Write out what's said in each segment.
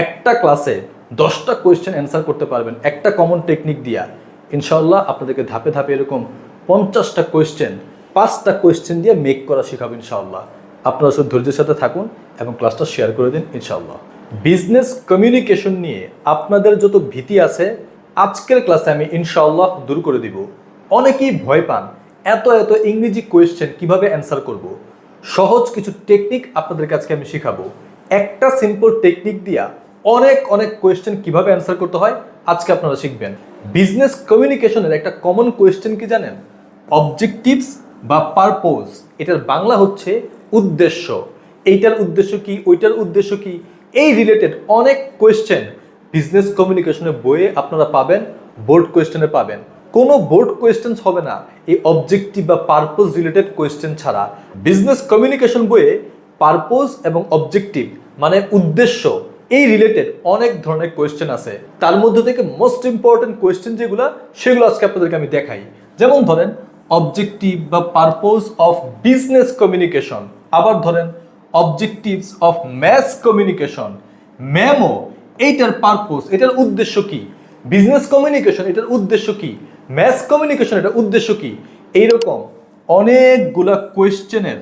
একটা ক্লাসে 10টা কোয়েশ্চেন অ্যান্সার করতে পারবেন একটা কমন টেকনিক দিয়া। ইনশাআল্লাহ আপনাদেরকে ধাপে ধাপে এরকম 50টা কোয়েশ্চেন 5টা কোয়েশ্চেন দিয়ে মেক করা শেখাবো ইনশাআল্লাহ। আপনারা শুধু ধৈর্যের সাথে থাকুন এবং ক্লাসটা শেয়ার করে দিন ইনশাআল্লাহ। বিজনেস কমিউনিকেশন নিয়ে আপনাদের যত ভীতি আছে আজকের ক্লাসে আমি ইনশাআল্লাহ দূর করে দিব। অনেকেই ভয় পান এত এত ইংরেজি কোয়েশ্চেন কিভাবে অ্যান্সার করব। সহজ কিছু টেকনিক আপনাদেরকে আজকে আমি শেখাবো। একটা সিম্পল টেকনিক দিয়া অনেক অনেক কোয়েশ্চেন কিভাবে অ্যান্সার করতে হয় আজকে আপনারা শিখবেন। বিজনেস কমিউনিকেশনের একটা কমন কোয়েশ্চেন কি জানেন? অবজেক্টিভস বা পারপোজ। এটার বাংলা হচ্ছে উদ্দেশ্য। এইটার উদ্দেশ্য কি, ওইটার উদ্দেশ্য কি, এই রিলেটেড অনেক কোয়েশ্চেন বিজনেস কমিউনিকেশনের বইয়ে আপনারা পাবেন, বোর্ড কোয়েশ্চেনে পাবেন। কোনো বোর্ড কোয়েশ্চেন হবে না এই অবজেক্টিভ বা পারপোজ রিলেটেড কোয়েশ্চেন ছাড়া। বিজনেস কমিউনিকেশন বইয়ে পারপোজ এবং অবজেক্টিভ মানে উদ্দেশ্য এই রিলেটেড অনেক ধরনের কোয়েশ্চেন আছে। তার মধ্যে থেকে মোস্ট ইম্পর্টেন্ট কোয়েশ্চেন যেগুলো সেগুলো আজকে আপনাদেরকে আমি দেখাই। যেমন ধরেন অবজেক্টিভ বা পারপোজ অফ বিজনেস কমিউনিকেশন, আবার ধরেন objectives of mass communication, memo এইটার পারপোজ এটার উদ্দেশ্য কি, বিজনেস কমিউনিকেশন এটার উদ্দেশ্য কি, ম্যাস কমিউনিকেশন এটার উদ্দেশ্য কি। এইরকম অনেকগুলা কোয়েশ্চেনের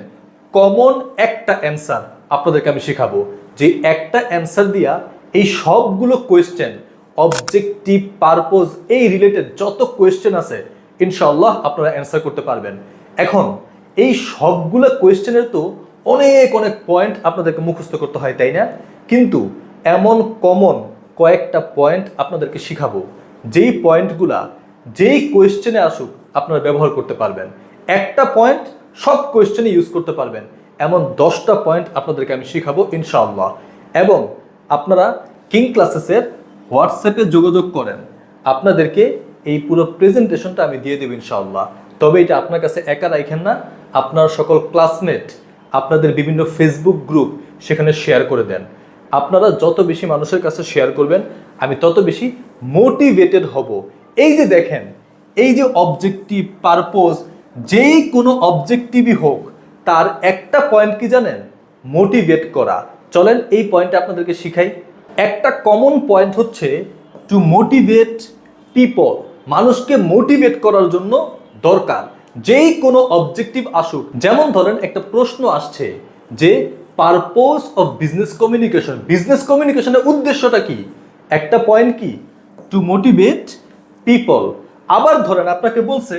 কমন একটা অ্যান্সার আপনাদেরকে আমি শেখাবো, যে একটা অ্যান্সার দিয়া এই সবগুলো কোয়েশ্চেন অবজেক্টিভ পারপোজ এই রিলেটেড যত কোয়েশ্চেন আছে ইনশাআল্লাহ আপনারা অ্যান্সার করতে পারবেন। এখন এই সবগুলো কোয়েশ্চেনের তো অনেক অনেক পয়েন্ট আপনাদেরকে মুখস্থ করতে হয়, তাই না? কিন্তু এমন কমন কয়েকটা পয়েন্ট আপনাদেরকে শিখাবো যেই পয়েন্টগুলা যেই কোয়েশ্চেনে আসুক আপনারা ব্যবহার করতে পারবেন। একটা পয়েন্ট সব কোয়েশ্চেনে ইউজ করতে পারবেন, এমন 10টা পয়েন্ট আপনাদেরকে আমি শিখাবো ইনশাআল্লাহ। এবং আপনারা কিং ক্লাসেসের হোয়াটসঅ্যাপে যোগাযোগ করেন, আপনাদেরকে এই পুরো প্রেজেন্টেশনটা আমি দিয়ে দেব ইনশাআল্লাহ। তবে এটা আপনার কাছে একা রাখেন না, আপনার সকল ক্লাসমেট, আপনাদের বিভিন্ন ফেসবুক গ্রুপ সেখানে শেয়ার করে দেন। আপনারা যত বেশি মানুষের কাছে শেয়ার করবেন আমি তত বেশি মোটিভেটেড হব। এই যে দেখেন, এই যে অবজেক্টিভ পারপোজ, যেই কোনো অবজেক্টিভই হোক তার একটা পয়েন্ট কি জানেন? মোটিভেট করা। চলেন এই পয়েন্টটা আপনাদেরকে শিখাই। একটা কমন পয়েন্ট হচ্ছে টু মোটিভেট পিপল, মানুষকে মোটিভেট করার জন্য দরকার যেই কোনো অবজেক্টিভ আসুক। যেমন ধরেন একটা প্রশ্ন আসছে যে purpose of business communication, business কমিউনিকেশনের উদ্দেশ্যটা কি? একটা পয়েন্ট কি? To motivate people. আবার ধরেন আপনাকে বলছে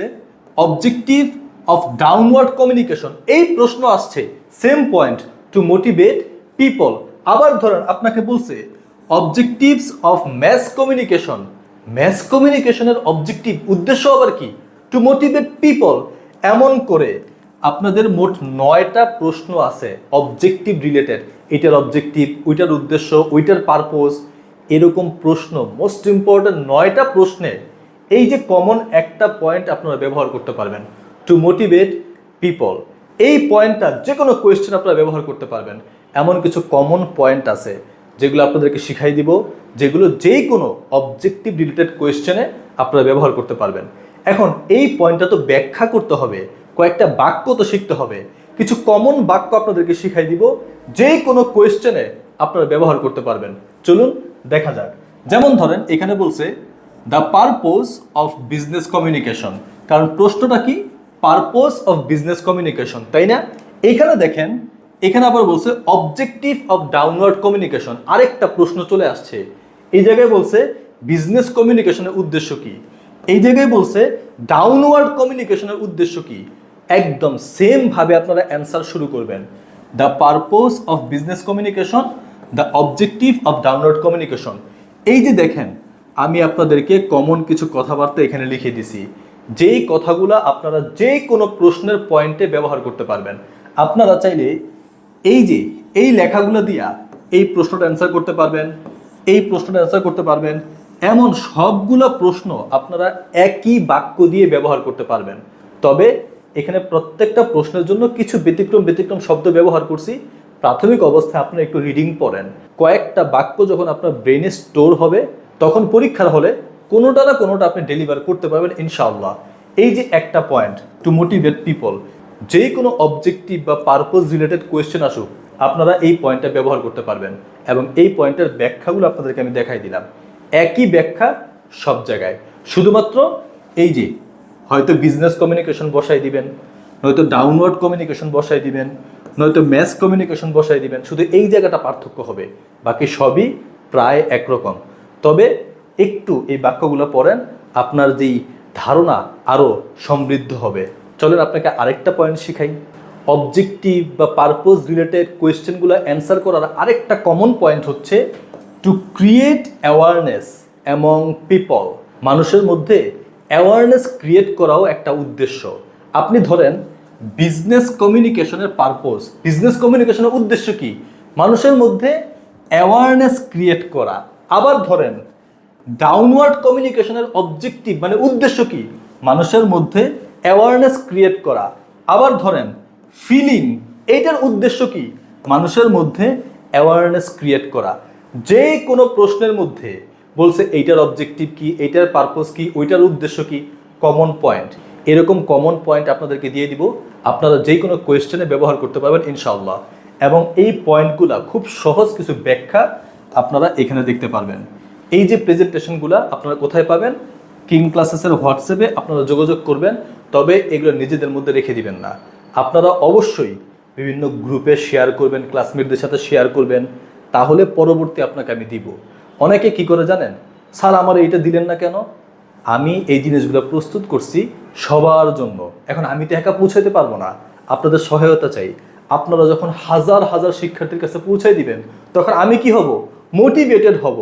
অবজেক্টিভ অফ ডাউনওয়ার্ড কমিউনিকেশন, এই প্রশ্ন আসছে same point to motivate people. আবার ধরেন আপনাকে বলছে objectives of mass communication, mass কমিউনিকেশনের অবজেক্টিভ উদ্দেশ্য আবার কি? To motivate people. এমন করে আপনাদের মোট 9টা প্রশ্ন আছে অবজেক্টিভ রিলেটেড, এটার অবজেক্টিভ, ওইটার উদ্দেশ্য, ওইটার পারপোজ, এরকম প্রশ্ন মোস্ট ইম্পর্টেন্ট 9টা প্রশ্নে এই যে কমন একটা পয়েন্ট আপনারা ব্যবহার করতে পারবেন, টু মোটিভেট পিপল। এই পয়েন্টটা যে কোনো কোয়েশ্চেন আপনারা ব্যবহার করতে পারবেন। এমন কিছু কমন পয়েন্ট আছে যেগুলো আপনাদেরকে শিখাই দিব, যেগুলো যেই কোনো অবজেক্টিভ রিলেটেড কোয়েশ্চেনে আপনারা ব্যবহার করতে পারবেন। এখন এই পয়েন্টটা তো ব্যাখ্যা করতে হবে, কয়েকটা বাক্য তো শিখতে হবে। কিছু কমন বাক্য আপনাদেরকে শিখাই দিব, যে কোনো কোয়েশ্চেনে আপনারা ব্যবহার করতে পারবেন। চলুন দেখা যাক। যেমন ধরেন এখানে বলছে the purpose of business communication, কারণ প্রশ্নটা কি? পারপোজ অফ বিজনেস কমিউনিকেশন, তাই না? এখানে দেখেন, এখানে আবার বলছে অবজেক্টিভ অফ ডাউনওয়ার্ড কমিউনিকেশন, আরেকটা প্রশ্ন চলে আসছে। এই জায়গায় বলছে বিজনেস কমিউনিকেশনের উদ্দেশ্য কি, এই জায়গায় বলছে ডাউনওয়ার্ড কমিউনিকেশনের উদ্দেশ্য কি। একদম সেম ভাবে আপনারা অ্যান্সার শুরু করবেন। The purpose of business communication, the objective of downward communication. এই যে দেখেন, আমি আপনাদেরকে কমন কিছু কথাবার্তা এখানে লিখে দিছি, যেই কথাগুলো আপনারা যে কোনো প্রশ্নের পয়েন্টে ব্যবহার করতে পারবেন। আপনারা চাইলে এই যে এই লেখাগুলো দিয়া এই প্রশ্নটা অ্যান্সার করতে পারবেন, এই প্রশ্নটা অ্যান্সার করতে পারবেন। এমন সবগুলো প্রশ্ন আপনারা একই বাক্য দিয়ে ব্যবহার করতে পারবেন। তবে এখানে প্রত্যেকটা প্রশ্নের জন্য কিছু ব্যতিক্রম ব্যতিক্রম শব্দ ব্যবহার করছি। প্রাথমিক অবস্থায় আপনারা একটু রিডিং পড়েন, কয়েকটা বাক্য যখন আপনার ব্রেনে স্টোর হবে তখন পরীক্ষার হলে কোনোটা না কোনোটা আপনি ডেলিভার করতে পারবেন ইনশাআল্লাহ। এই যে একটা পয়েন্ট টু মোটিভেট পিপল, যে কোনো অবজেক্টিভ বা পারপোজ রিলেটেড কোয়েশ্চেন আসুক আপনারা এই পয়েন্টটা ব্যবহার করতে পারবেন এবং এই পয়েন্টের ব্যাখ্যাগুলো আপনাদেরকে আমি দেখাই দিলাম। একই ব্যাখ্যা সব জায়গায়, শুধুমাত্র এই যে হয়তো বিজনেস কমিউনিকেশন বসাই দিবেন, নয়তো ডাউনওয়ার্ড কমিউনিকেশন বসাই দিবেন, নয়তো ম্যাস কমিউনিকেশন বসাই দিবেন, শুধু এই জায়গাটা পার্থক্য হবে, বাকি সবই প্রায় একরকম। তবে একটু এই বাক্যগুলো পড়েন, আপনার যেই ধারণা আরও সমৃদ্ধ হবে। চলেন আপনাকে আরেকটা পয়েন্ট শিখাই। অবজেক্টিভ বা পারপোজ রিলেটেড কোয়েশ্চেনগুলো অ্যান্সার করার আরেকটা কমন পয়েন্ট হচ্ছে to create awareness among people. মানুষের মধ্যে অ্যাওয়ারনেস ক্রিয়েট করাও একটা উদ্দেশ্য। আপনি ধরেন বিজনেস কমিউনিকেশনের পারপোজ, বিজনেস কমিউনিকেশনের উদ্দেশ্য কি? মানুষের মধ্যে অ্যাওয়ারনেস ক্রিয়েট করা। আবার ধরেন ডাউনওয়ার্ড কমিউনিকেশনের অবজেক্টিভ মানে উদ্দেশ্য কি? মানুষের মধ্যে অ্যাওয়ারনেস ক্রিয়েট করা। আবার ধরেন ফিলিং, এইটার উদ্দেশ্য কি? মানুষের মধ্যে অ্যাওয়ারনেস ক্রিয়েট করা। যে কোনো প্রশ্নের মধ্যে বলছে এইটার অবজেক্টিভ কি, এইটার পারপোজ কি, ওইটার উদ্দেশ্য কি, কমন পয়েন্ট। এরকম কমন পয়েন্ট আপনাদেরকে দিয়ে দিব, আপনারা যে কোনো কোয়েশ্চেনে ব্যবহার করতে পারবেন ইনশাআল্লাহ। এবং এই পয়েন্টগুলা খুব সহজ কিছু ব্যাখ্যা আপনারা এখানে দেখতে পারবেন। এই যে প্রেজেন্টেশনগুলো আপনারা কোথায় পাবেন? কিং ক্লাসেসের হোয়াটসঅ্যাপে আপনারা যোগাযোগ করবেন, তবে এগুলো নিজেদের মধ্যে রেখে দিবেন না। আপনারা অবশ্যই বিভিন্ন গ্রুপে শেয়ার করবেন, ক্লাসমেটদের সাথে শেয়ার করবেন, তাহলে পরবর্তী আপনাকে আমি দিব। অনেকে কি করে জানেন? স্যার আমার এইটা দিলেন না কেন? আমি এই জিনিসগুলো প্রস্তুত করছি সবার জন্য, এখন আমি তো একা পৌঁছাইতে পারবো না, আপনাদের সহায়তা চাই। আপনারা যখন হাজার হাজার শিক্ষার্থীর কাছে পৌঁছাই দিবেন, তখন আমি কি হব? মোটিভেটেড হব।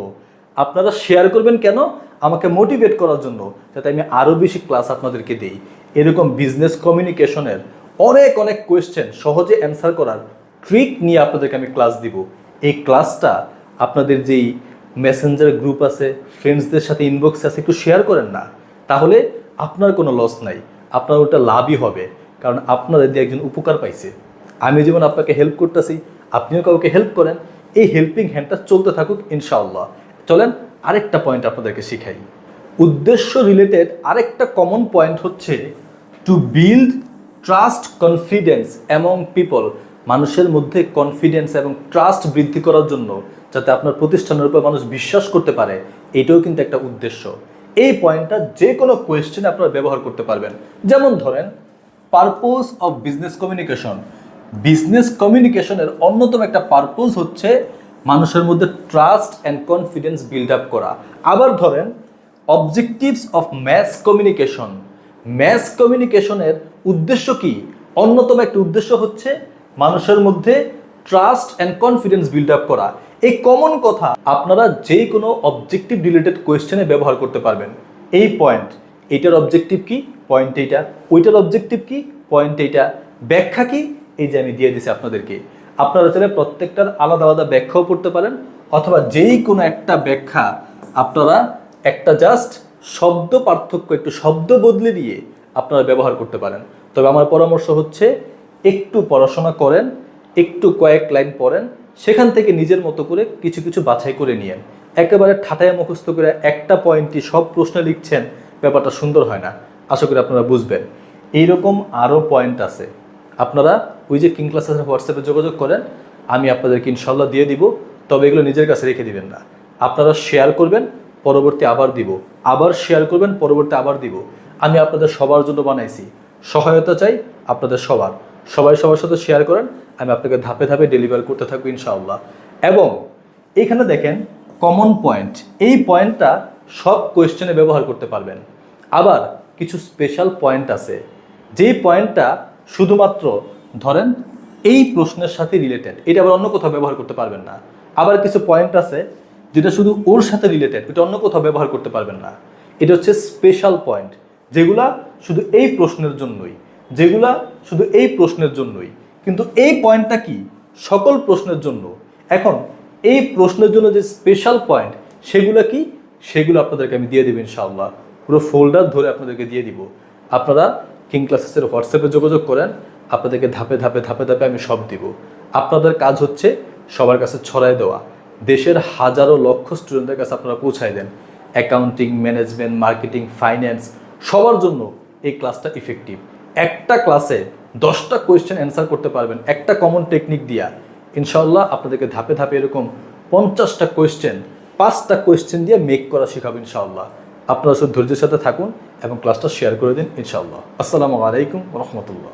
আপনারা শেয়ার করবেন কেন? আমাকে মোটিভেট করার জন্য, যাতে আমি আরও বেশি ক্লাস আপনাদেরকে দিই। এরকম বিজনেস কমিউনিকেশনের অনেক অনেক কোয়েশ্চেন সহজে অ্যান্সার করার ট্রিক নিয়ে আপনাদেরকে আমি ক্লাস দিব। এই ক্লাসটা আপনাদের যেই মেসেঞ্জার গ্রুপ আছে, ফ্রেন্ডসদের সাথে ইনবক্সে আছে, একটু শেয়ার করেন না, তাহলে আপনার কোনো লস নাই, আপনার ওটা লাভই হবে। কারণ আপনারা দিয়ে একজন উপকার পাইছে। আমি যেমন আপনাকে হেল্প করতেছি, আপনিও কাউকে হেল্প করেন, এই হেল্পিং হ্যান্ডটা চলতে থাকুক ইনশাআল্লাহ। চলেন আরেকটা পয়েন্ট আপনাদেরকে শিখাই। উদ্দেশ্য রিলেটেড আরেকটা কমন পয়েন্ট হচ্ছে to build trust confidence among people. মানুষের মধ্যে কনফিডেন্স এবং ট্রাস্ট বৃদ্ধি করার জন্য, যাতে আপনার প্রতিষ্ঠানের উপর মানুষ বিশ্বাস করতে পারে, এটাও কিন্তু একটা উদ্দেশ্য। এই পয়েন্টটা যে কোনো কোয়েশ্চেনে আপনারা ব্যবহার করতে পারবেন। যেমন ধরেন purpose of business communication. Business কমিউনিকেশনের অন্যতম একটা পারপোজ হচ্ছে মানুষের মধ্যে trust and confidence build up করা। আবার ধরেন objectives of mass communication. Mass কমিউনিকেশনের উদ্দেশ্য কি? অন্যতম একটা উদ্দেশ্য হচ্ছে মানুষের মধ্যে trust and confidence build up করা। এই কমন কথা আপনারা যে কোনো অবজেক্টিভ রিলেটেড কোয়েশ্চেনে ব্যবহার করতে পারবেন। এই পয়েন্ট, এইটার অবজেক্টিভ কি? পয়েন্ট এইটা। ওইটার অবজেক্টিভ কি? পয়েন্ট এইটা। ব্যাখ্যা কি? এই যে আমি দিয়ে দিছি আপনাদেরকে। আপনারা চাইলে প্রত্যেকটার আলাদা আলাদা ব্যাখ্যাও পড়তে পারেন, অথবা যেই কোনো একটা ব্যাখ্যা আপনারা একটা জাস্ট শব্দ পার্থক্য, একটু শব্দ বদলে দিয়ে আপনারা ব্যবহার করতে পারেন। তবে আমার পরামর্শ হচ্ছে একটু পড়াশোনা করেন, একটু কয়েক লাইন পড়েন, সেখান থেকে নিজের মতো করে কিছু কিছু বাছাই করে নিয়েন। একেবারে ঠাটায় মুখস্থ করে একটা পয়েন্টই সব প্রশ্নে লিখছেন, ব্যাপারটা সুন্দর হয় না। আশা করি আপনারা বুঝবেন। এইরকম আরও পয়েন্ট আছে, আপনারা ওই যে কিং ক্লাসের হোয়াটসঅ্যাপে যোগাযোগ করেন, আমি আপনাদেরকে ইনশাল্লাহ দিয়ে দিব। তবে এগুলো নিজের কাছে রেখে দিবেন না, আপনারা শেয়ার করবেন, পরবর্তী আবার দিব, আবার শেয়ার করবেন, পরবর্তী আবার দিব। আমি আপনাদের সবার জন্য বানাইছি, সহায়তা চাই আপনাদের সবার। সবাই সবার সাথে শেয়ার করেন, আমি আপনাকে ধাপে ধাপে ডেলিভার করতে থাকবো ইনশাআল্লাহ। এবং এখানে দেখেন কমন পয়েন্ট, এই পয়েন্টটা সব কোয়েশ্চেনে ব্যবহার করতে পারবেন। আবার কিছু স্পেশাল পয়েন্ট আছে, যেই পয়েন্টটা শুধুমাত্র ধরেন এই প্রশ্নের সাথে রিলেটেড, এটা আবার অন্য কোথাও ব্যবহার করতে পারবেন না। আবার কিছু পয়েন্ট আছে যেটা শুধু ওর সাথে রিলেটেড, এটা অন্য কোথাও ব্যবহার করতে পারবেন না। এটা হচ্ছে স্পেশাল পয়েন্ট, যেগুলা শুধু এই প্রশ্নের জন্যই, যেগুলা শুধু এই প্রশ্নের জন্যই। কিন্তু এই পয়েন্টটা কি? সকল প্রশ্নের জন্য। এখন এই প্রশ্নের জন্য যে স্পেশাল পয়েন্ট, সেগুলো কি? সেগুলো আপনাদেরকে আমি দিয়ে দিব ইনশাআল্লাহ, পুরো ফোল্ডার ধরে আপনাদেরকে দিয়ে দিব। আপনারা কিং ক্লাসেসের হোয়াটসঅ্যাপে যোগাযোগ করেন, আপনাদেরকে ধাপে ধাপে ধাপে ধাপে আমি সব দিব। আপনাদের কাজ হচ্ছে সবার কাছে ছড়াই দেওয়া, দেশের হাজারো লক্ষ স্টুডেন্টদের কাছে আপনারা পৌঁছায় দেন। অ্যাকাউন্টিং, ম্যানেজমেন্ট, মার্কেটিং, ফাইন্যান্স সবার জন্য এই ক্লাসটা ইফেক্টিভ। একটা ক্লাসে 10টা কোয়েশ্চেন অ্যান্সার করতে পারবেন একটা কমন টেকনিক দিয়া। ইনশাআল্লাহ আপনাদেরকে ধাপে ধাপে এরকম 50টা কোয়েশ্চেন 5টা কোয়েশ্চেন দিয়ে মেক করা শেখাবো ইনশাআল্লাহ। আপনারা শুধু ধৈর্যের সাথে থাকুন এবং ক্লাসটা শেয়ার করে দিন ইনশাআল্লাহ। আসসালামু আলাইকুম রহমতুল্লাহ।